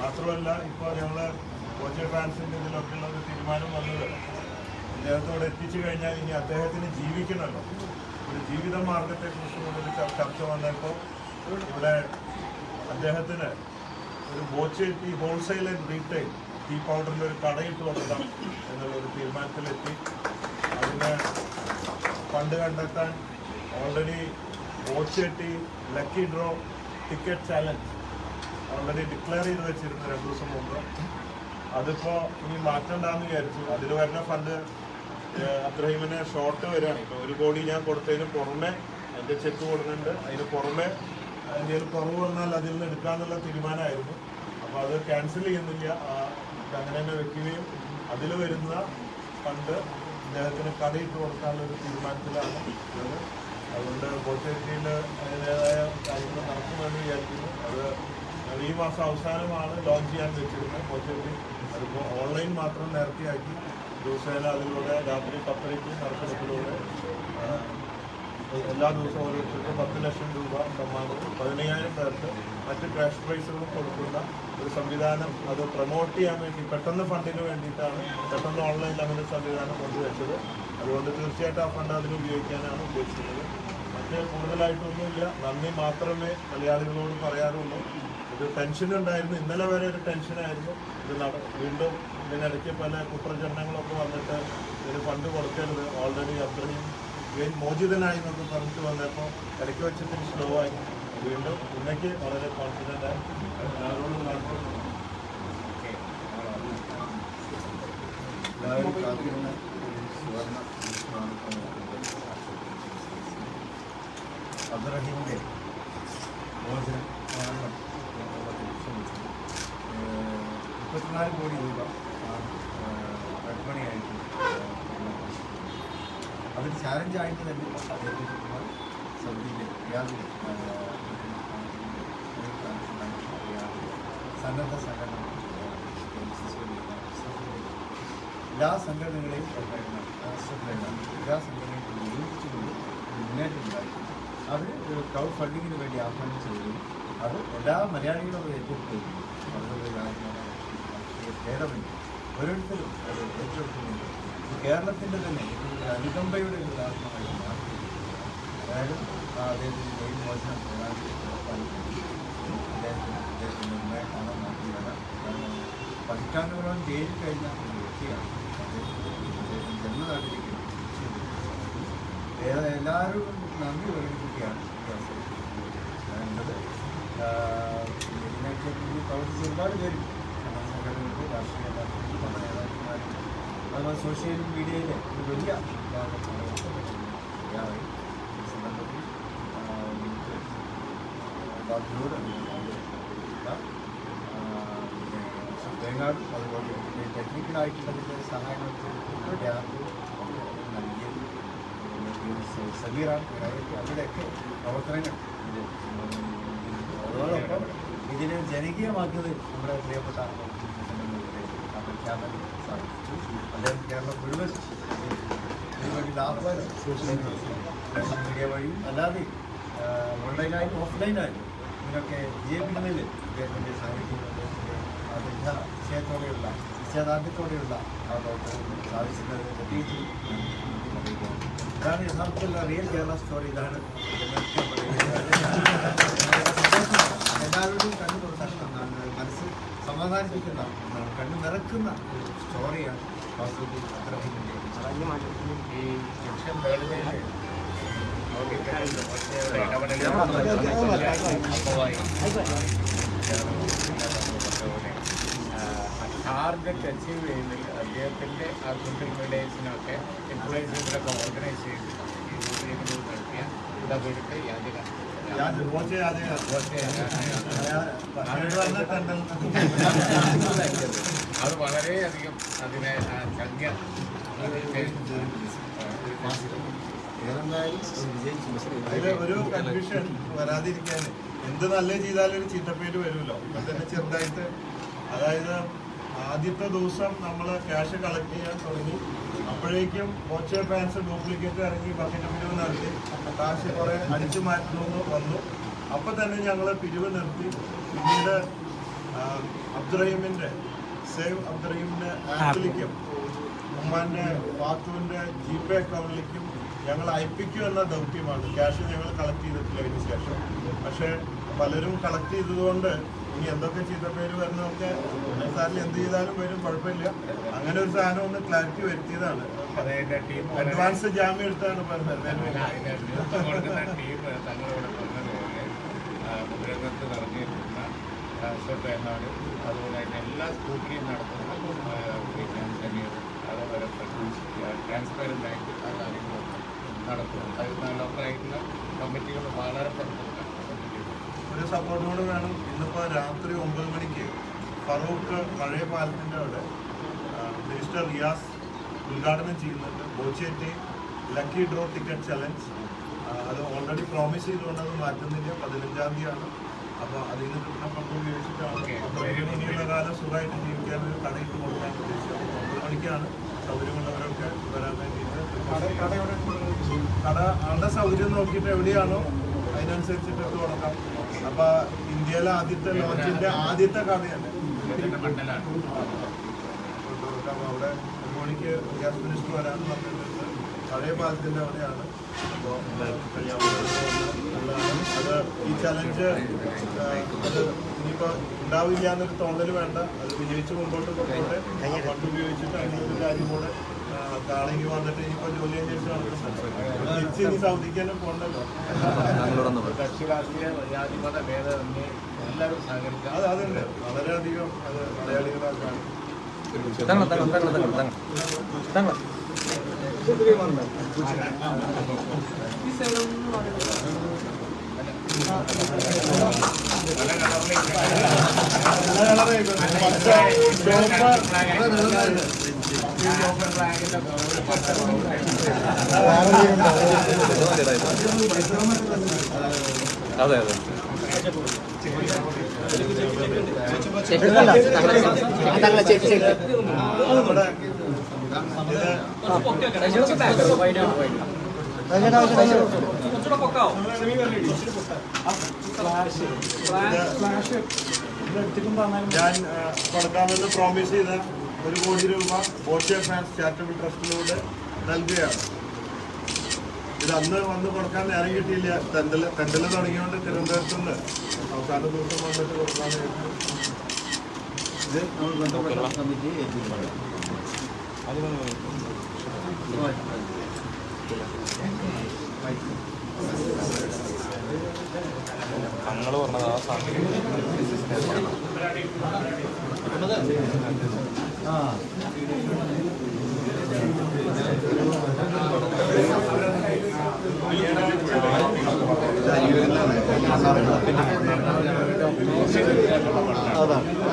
മാത്രമല്ല ഇപ്പോൾ ഞങ്ങൾ കോച്ച് ഫാൻസിൻ്റെ ഇതിലൊക്കെയുള്ള ഒരു തീരുമാനം വന്നത് അദ്ദേഹത്തോട് എത്തിച്ചു കഴിഞ്ഞാൽ ഇനി അദ്ദേഹത്തിന് ജീവിക്കണമല്ലോ, ഒരു ജീവിത മാർഗത്തെക്കുറിച്ച് കൂടുതൽ ചർച്ച വന്നപ്പോൾ ഇവിടെ അദ്ദേഹത്തിന് ഒരു Boche tea wholesale and retail tea പൗഡറിൻ്റെ ഒരു കടയിട്ട് കൊടുക്കാം എന്നുള്ളൊരു തീരുമാനത്തിലെത്തി. അതിന് ഫണ്ട് കണ്ടെത്താൻ already Boche tea lucky draw ticket challenge already declare ചെയ്ത് വെച്ചിരുന്നു 2 ദിവസം മുമ്പ്. അതിപ്പോൾ ഇനി മാറ്റണ്ടെന്ന് വിചാരിച്ചു. അതിൽ വരുന്ന ഫണ്ട് അബ്രഹീമിന് ഷോർട്ട് വരികയാണ്. ഇപ്പോൾ 1 കോടി ഞാൻ കൊടുത്തതിന് പുറമെ എൻ്റെ ചെക്ക് കൊടുക്കുന്നുണ്ട്, അതിന് പുറമെ എന്തെങ്കിലും കുറവ് വന്നാൽ അതിൽ നിന്ന് എടുക്കാമെന്നുള്ള തീരുമാനമായിരുന്നു. അപ്പോൾ അത് ക്യാൻസൽ ചെയ്യുന്നില്ല, അങ്ങനെ തന്നെ വെക്കുകയും അതിൽ വരുന്ന ഫണ്ട് അദ്ദേഹത്തിന് കടയിട്ട് കൊടുക്കാനുള്ളൊരു തീരുമാനത്തിലാണ് ഉള്ളത്. അതുകൊണ്ട് ബോച്ചേറ്റിയിൽ അതിൻ്റേതായ കാര്യങ്ങൾ നടക്കുമെന്ന് വിചാരിക്കുന്നു. അത് ഈ മാസം അവസാനമാണ് ലോഞ്ച് ചെയ്യാൻ വെച്ചിരുന്നത് ബോച്ചേറ്റി. അതിപ്പോൾ ഓൺലൈൻ മാത്രം നേരത്തെയാക്കി ദിവസേന അതിലൂടെ രാത്രി 10:30 നറുക്കെടുപ്പിലൂടെ എല്ലാ ദിവസവും ഓരോരുത്തർക്കും 10 ലക്ഷം രൂപ സമ്മാനവും 15,000 പേർക്ക് മറ്റ് ക്യാഷ് പ്രൈസുകളും കൊടുക്കുന്ന ഒരു സംവിധാനം അത് പ്രൊമോട്ട് ചെയ്യാൻ വേണ്ടി പെട്ടെന്ന് ഫണ്ടിന് വേണ്ടിയിട്ടാണ് പെട്ടെന്ന് ഓൺലൈനിൽ അങ്ങനെ ഒരു സംവിധാനം കൊണ്ടുവച്ചത്. അതുകൊണ്ട് തീർച്ചയായിട്ടും ആ ഫണ്ട് അതിന് ഉപയോഗിക്കാനാണ് ഉദ്ദേശിക്കുന്നത്. മറ്റ് കൂടുതലായിട്ടൊന്നുമില്ല, നന്ദി മാത്രമേ മലയാളികളോട് പറയാറുള്ളൂ. ഒരു ടെൻഷൻ ഉണ്ടായിരുന്നു, ഇന്നലെ വരെ ഒരു ടെൻഷനായിരുന്നു. ഇത് വീണ്ടും ഇതിനിടയ്ക്ക് പല കുപ്രചരണങ്ങളൊക്കെ വന്നിട്ട് ഒരു ഫണ്ട് കൊടുക്കരുത്, ഓൾറെഡി അത്രയും മോചിതനായി എന്നൊക്കെ പറഞ്ഞിട്ട് വന്നപ്പോൾ ഇടയ്ക്ക് വെച്ചിട്ട് സ്ലോ ആയി. വീണ്ടും ഇന്നേക്ക് വളരെ കോൺഫിഡൻ്റ് ആയി എല്ലാവരോടും നടത്തുന്നു. അബ്ദുറഹീമിൻ്റെ മോചനം 34 കോടി രൂപ റെഡ്മണിയായിട്ട് അതൊരു ചാലഞ്ചായിട്ട് തന്നെ അദ്ദേഹത്തിൻ്റെ സൗദിയിലെ റിയാദിലെ സന്നദ്ധ സംഘടന എല്ലാ സംഘടനകളെയും എല്ലാ സംഘടനകളെയും നിയോഗിച്ചുകൊണ്ട് മുന്നേറ്റമുണ്ടായിരുന്നു. അവർ ക്രൗഡ് ഫണ്ടിങ്ങിന് വേണ്ടി ആഹ്വാനം ചെയ്യുകയും അത് എല്ലാ മലയാളികളും ഏറ്റെടുക്കുകയും വളരെ ഭേദമില്ല, ഓരോരുത്തരും അത് ഏറ്റെടുക്കുന്നുണ്ട്. കേരളത്തിൻ്റെ തന്നെ അനുകമ്പയുടെ ഒരു ഉദാഹരണമായി മാറി. അതായത് അദ്ദേഹത്തിൻ്റെ ജയിൽ മോചനം അദ്ദേഹത്തിൻ്റെ മുമ്പായി കാണാൻ മാറ്റിയല്ല. പതിറ്റാണ്ടുകളോളം ജയിലിൽ കഴിഞ്ഞ ഒരു വ്യക്തിയാണ്. അദ്ദേഹത്തിൻ്റെ ജന്മനാട്ടിലേക്ക് എല്ലാവരും നന്ദി പ്രകടിപ്പിക്കുകയാണ് ഈ അവസരത്തിൽ വേണ്ടത്. ഇതിനൊക്കെ പ്രവർത്തിച്ച് ഒരുപാട് പേര് സംഘടനകളുടെ രാഷ്ട്രീയ പാർട്ടികളും പല നേതാക്കന്മാരും അതുപോലെ സോഷ്യൽ മീഡിയയിലെ ഒരു വലിയ വിഭാഗം തയ്യാറായി. ഈ സന്ദർഭത്തിൽ ബാക്കിയോട് തേങ്ങാട് അതുപോലെ ടെക്നിക്കലായിട്ടുള്ളതിൻ്റെ സഹായങ്ങൾക്ക് നൽകിയത് സഗീറാണ്. അവരുടെയൊക്കെ പ്രവർത്തനങ്ങൾ അതോടൊപ്പം ഇതിനെ ജനകീയമാക്കിയത് നമ്മുടെ പ്രിയപ്പെട്ട പ്രഖ്യാപനം സാധിച്ചു. അദ്ദേഹം കേരളം മുഴുവൻ ഇതിനുവേണ്ടി ആഹ്വാനം സോഷ്യൽ മീഡിയ വഴിയും അല്ലാതെ ഓൺലൈനായും ഓഫ്ലൈനായും ഇതിനൊക്കെ വിജയിപ്പിക്കുന്നതിൽ അദ്ദേഹത്തിൻ്റെ സാന്നിധ്യം അതിൻ്റെ നിശ്ചയത്തോടെയുള്ള നിശ്ചയദാർഢ്യത്തോടെയുള്ള ആ പ്രവർത്തനം സാധിക്കുന്നത് പ്രത്യേകിച്ച് ഇതാണ് യഥാർത്ഥത്തിലുള്ള റിയൽ കേരള സ്റ്റോറി. ഇതാണ് എല്ലാവരുടെയും കണ്ണു തുറക്കുന്ന മനസ്സ് സമാധാനിപ്പിക്കുന്ന കണ്ണു നിറക്കുന്ന ഒരു സ്റ്റോറിയാണ് വാസ്തവത്തിൽ അബ്ദുറഹീമിൻ്റെ. ഈ ലക്ഷ്യം വേളയിൽ ടാർഗറ്റ് അച്ചീവ് ചെയ്യുന്നതിൽ അദ്ദേഹത്തിൻ്റെ ആ സോഷ്യൽ മീഡിയസിനൊക്കെ ഇൻഫ്ലുവൻസുകളൊക്കെ ഓർഗനൈസ് ചെയ്ത് നടത്തിയ ഇടപെട്ട് അത് വളരെയധികം അതിനെ സംഖ്യ ഒരു കൺഫ്യൂഷൻ വരാതിരിക്കാൻ എന്ത് നല്ല ചെയ്താലും ഒരു ചീത്തപ്പേര് വരുമല്ലോ. ഇപ്പം തന്നെ ചെറുതായിട്ട്, അതായത് ആദ്യത്തെ ദിവസം നമ്മൾ ക്യാഷ് കളക്ട് ചെയ്യാൻ തുടങ്ങി. അപ്പോഴേക്കും കോച്ച് ഫാൻസ് ഡ്യൂപ്ലിക്കേറ്റ് ഇറങ്ങി ബക്കറ്റ് പിരിവ് നടത്തി കാശ് കുറേ അടിച്ചു മാറ്റണമെന്ന് വന്നു. അപ്പം തന്നെ ഞങ്ങൾ പിരിവ് നിർത്തി. പിന്നീട് അബ്ദുറഹീമിൻ്റെ സേവ് അബ്ദുറഹീമിൻ്റെ ആപ്പിലേക്കും ഉമ്മാൻ്റെ ഫാത്തുവിൻ്റെ ജിപേ അക്കൗണ്ടിലേക്കും ഞങ്ങൾ അയപ്പിക്കും എന്ന ദൗത്യമാണ്. ക്യാഷ് ഞങ്ങൾ കളക്ട് ചെയ്തിട്ടില്ല അതിന് ശേഷം. പക്ഷേ പലരും കളക്ട് ചെയ്തതുകൊണ്ട് ഇനി എന്തൊക്കെ ചീത്ത പേര് വരുന്നതൊക്കെ സാറിന് എന്ത് ചെയ്താലും വരും, കുഴപ്പമില്ല. അങ്ങനെ ഒരു സാധനം ഒന്ന് ക്ലാരിറ്റി വരുത്തിയതാണ്. അഡ്വാൻസ് ജാമ്യം എടുത്താണ് പറഞ്ഞത്. മുദ്രകത്ത് നടന്നിരുന്ന എന്നാണ്. അതുപോലെ തന്നെ എല്ലാ സ്കൂട്ടറിയും നടത്തുന്ന അതുപോലെ ട്രാൻസ്പെറൻ്റ് ആയിട്ട് ആ കാര്യങ്ങളൊക്കെ നടത്തുന്നു. അത് ലോക്കലായിട്ടുള്ള കമ്മിറ്റികൾ വളരെ ഒരു സപ്പോർട്ട് കൂടെ വേണം. ഇന്നിപ്പോൾ രാത്രി 9 മണിക്ക് ഫറൂഖ് പഴയ പാലത്തിൻ്റെ അവിടെ മിനിസ്റ്റർ റിയാസ് ഉദ്ഘാടനം ചെയ്യുന്നുണ്ട്. Boche Tea lucky draw ticket challenge. അത് ഓൾറെഡി പ്രോമിസ് ചെയ്തുകൊണ്ട് അത് മാറ്റുന്നില്ല. 15-ാം തീയതിയാണ്. അപ്പോൾ അതിൽ നിന്ന് കിട്ടുന്ന പണം ഉപയോഗിച്ചിട്ടാണ് ഇനിയുള്ള കാലം സുഖമായിട്ട് ജീവിക്കാൻ ഒരു കടയിട്ട് കൊടുക്കാൻ ഉദ്ദേശിച്ചത്. 9 മണിക്കാണ് സൗകര്യമുള്ളവരൊക്കെ വരാൻ വേണ്ടിയിട്ട്. കട ആളുടെ സൗകര്യം നോക്കിയിട്ട് എവിടെയാണോ അതിനനുസരിച്ചിട്ട് തുടങ്ങാം. അപ്പോൾ ഇന്ത്യയിലെ ആദ്യത്തെ ലോഞ്ചിൻ്റെ ആദ്യത്തെ കടയാണ്. അവിടെ 1 മണിക്ക് ഗ്യാസ് മിനിസ്റ്റർ വരാമെന്ന് പറഞ്ഞിട്ടുണ്ട്. പഴയ പാലത്തിൻ്റെ അവിടെയാണ്. അപ്പോൾ അത് ഈ ചലഞ്ച് അത് ഇനിയിപ്പോൾ ഉണ്ടാവില്ല എന്നൊരു തോന്നൽ വേണ്ട. അത് വിജയിച്ച് മുമ്പോട്ട് കൊണ്ടുപോട്ടെ. ഫണ്ട് ഉപയോഗിച്ചിട്ട് അതിനൊരു കാര്യം കൂടെ കാളേക്ക് വന്നിട്ട് ഇനിയിപ്പോൾ ജോലി അന്വേഷിച്ച് നടക്കുന്നുണ്ട്. തിരിച്ച് ഇനി സൗദിക്ക് തന്നെ പോകണ്ടല്ലോ. അതുണ്ട്. വളരെയധികം അത് മലയാളികളാക്കാണ്. അതെ അതെ ഞാൻ കൊടുക്കാമെന്ന് പ്രോമിസ് ചെയ്ത 1 കോടി രൂപ ബോച്ചെ ഫാൻസ് ചാരിറ്റബിൾ ട്രസ്റ്റിലൂടെ നൽകുകയാണ്. ഇത് അന്ന് വന്ന് കൊടുക്കാൻ നേരം കിട്ടിയില്ല. തെണ്ടല് തുടങ്ങിയോണ്ട് തിരുവനന്തപുരത്ത് നിന്ന് അവസാന ദിവസം വന്നിട്ട് കൊടുക്കാൻ ഇത് നമ്മൾ ബന്ധപ്പെട്ട കമ്മിറ്റി ഏറ്റുകൊള്ളും. ഞങ്ങൾ പറഞ്ഞത് ആ സമയം അതാണ്